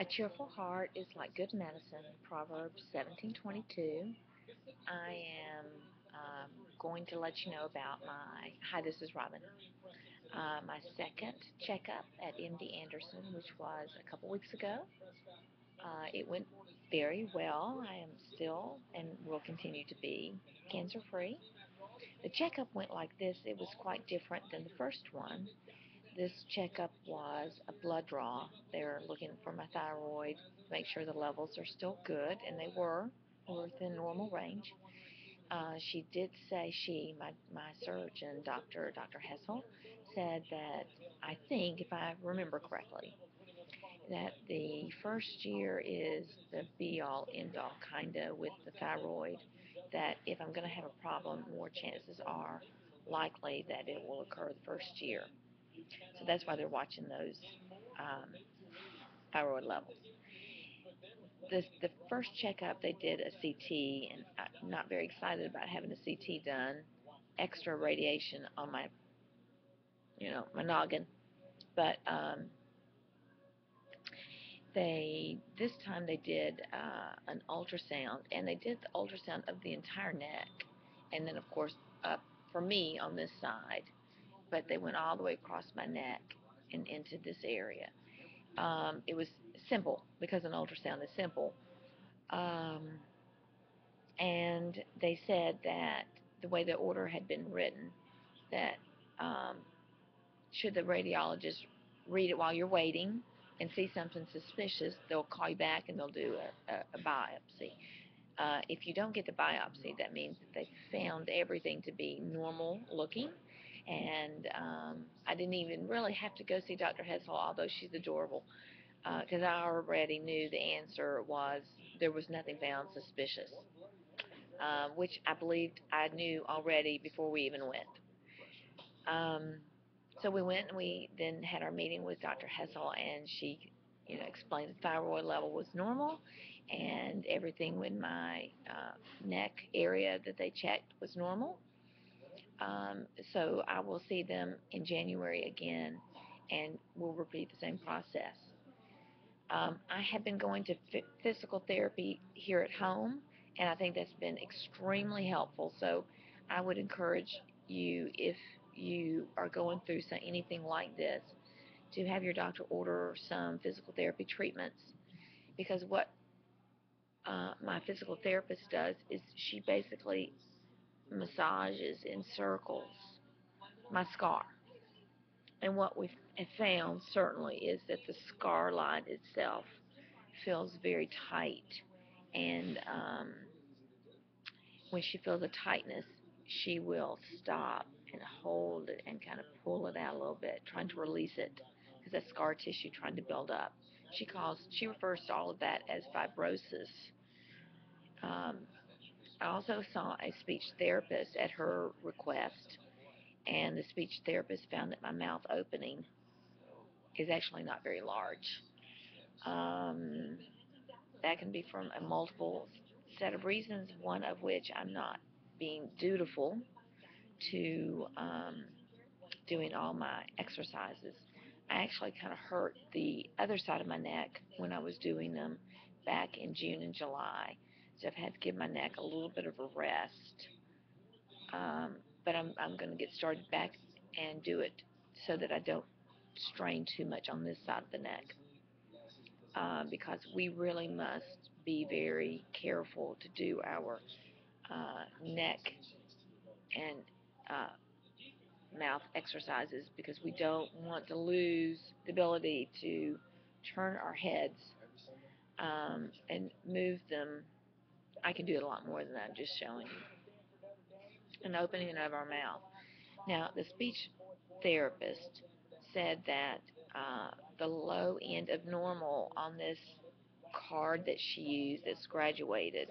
A cheerful heart is like good medicine. Proverbs 17:22. I am going to let you know about hi, this is Robin, my second checkup at MD Anderson, which was a couple weeks ago. It went very well. I am still and will continue to be cancer free. The checkup went like this. It was quite different than the first one. This checkup was a blood draw. They were looking for my thyroid to make sure the levels are still good, and they were. They were within normal range. She did say my surgeon, Dr. Hessel, said that I think, if I remember correctly, that the first year is the be all end all kind of with the thyroid. That if I'm going to have a problem, more chances are likely that it will occur the first year. So that's why they're watching those um, thyroid levels. The first checkup they did a CT, and I'm not very excited about having a CT done. Extra radiation on my my noggin, but they this time they did an ultrasound, and they did the ultrasound of the entire neck, and then of course up for me on this side, but they went all the way across my neck and into this area. It was simple because an ultrasound is simple. Um, and they said that the way the order had been written, that um, should the radiologist read it while you're waiting and see something suspicious, they'll call you back and they'll do a biopsy. If you don't get the biopsy, that means that they found everything to be normal looking. And I didn't even really have to go see Dr. Hessel, although she's adorable, because I already knew the answer was there was nothing found suspicious, which I believed I knew already before we even went. Um, so we went and we then had our meeting with Dr. Hessel, and she, explained the thyroid level was normal, and everything in my neck area that they checked was normal. So I will see them in January again, and we'll repeat the same process. I have been going to physical therapy here at home, and I think that's been extremely helpful. So I would encourage you, if you are going through anything like this, to have your doctor order some physical therapy treatments, because what my physical therapist does is she basically massages in circles my scar. And what we have found certainly is that the scar line itself feels very tight. And when she feels a tightness, she will stop and hold it and kind of pull it out a little bit, trying to release it because that scar tissue trying to build up. She refers to all of that as fibrosis. Um, I also saw a speech therapist at her request, and the speech therapist found that my mouth opening is actually not very large. Um, that can be from a multiple set of reasons, one of which I'm not being dutiful to doing all my exercises. I actually kind of hurt the other side of my neck when I was doing them back in June and July. So I've had to give my neck a little bit of a rest. But I'm going to get started back and do it so that I don't strain too much on this side of the neck. Because we really must be very careful to do our neck and mouth exercises, because we don't want to lose the ability to turn our heads and move them. I can do it a lot more than I'm just showing you. An opening of our mouth. Now, the speech therapist said that the low end of normal on this card that she used that's graduated,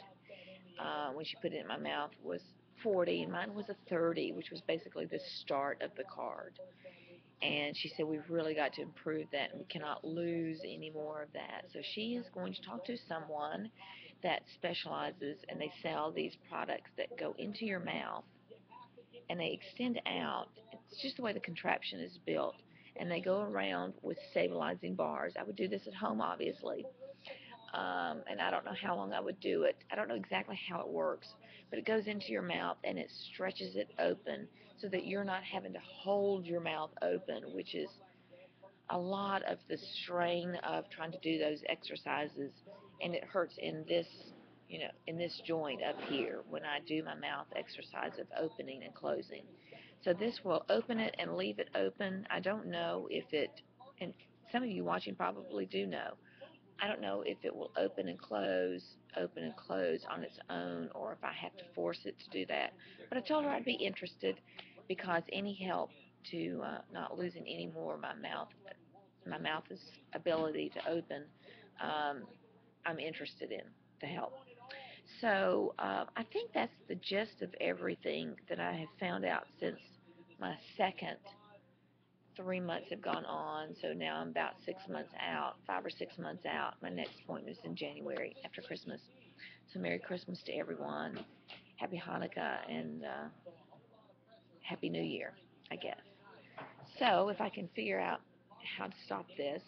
when she put it in my mouth, was 40, and mine was a 30, which was basically the start of the card. And she said, we've really got to improve that, and we cannot lose any more of that. So she is going to talk to someone that specializes, and they sell these products that go into your mouth, and they extend out. It's just the way the contraption is built. and they go around with stabilizing bars. I would do this at home, obviously, and I don't know how long I would do it. I don't know exactly how it works, but it goes into your mouth and it stretches it open so that you're not having to hold your mouth open, which is a lot of the strain of trying to do those exercises, and it hurts in this, in this joint up here when I do my mouth exercise of opening and closing. So this will open it and leave it open. I don't know if it, and some of you watching probably do know, I don't know if it will open and close on its own, or if I have to force it to do that. But I told her I'd be interested because any help to not losing any more of my mouth's ability to open, um, I'm interested in to help. So I think that's the gist of everything that I have found out since my second 3 months have gone on. So now I'm about 6 months out, 5 or 6 months out. My next appointment is in January after Christmas. So Merry Christmas to everyone. Happy Hanukkah and Happy New Year, I guess. So if I can figure out how to stop this,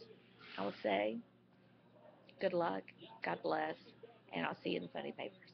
I will say good luck, God bless, and I'll see you in the funny papers.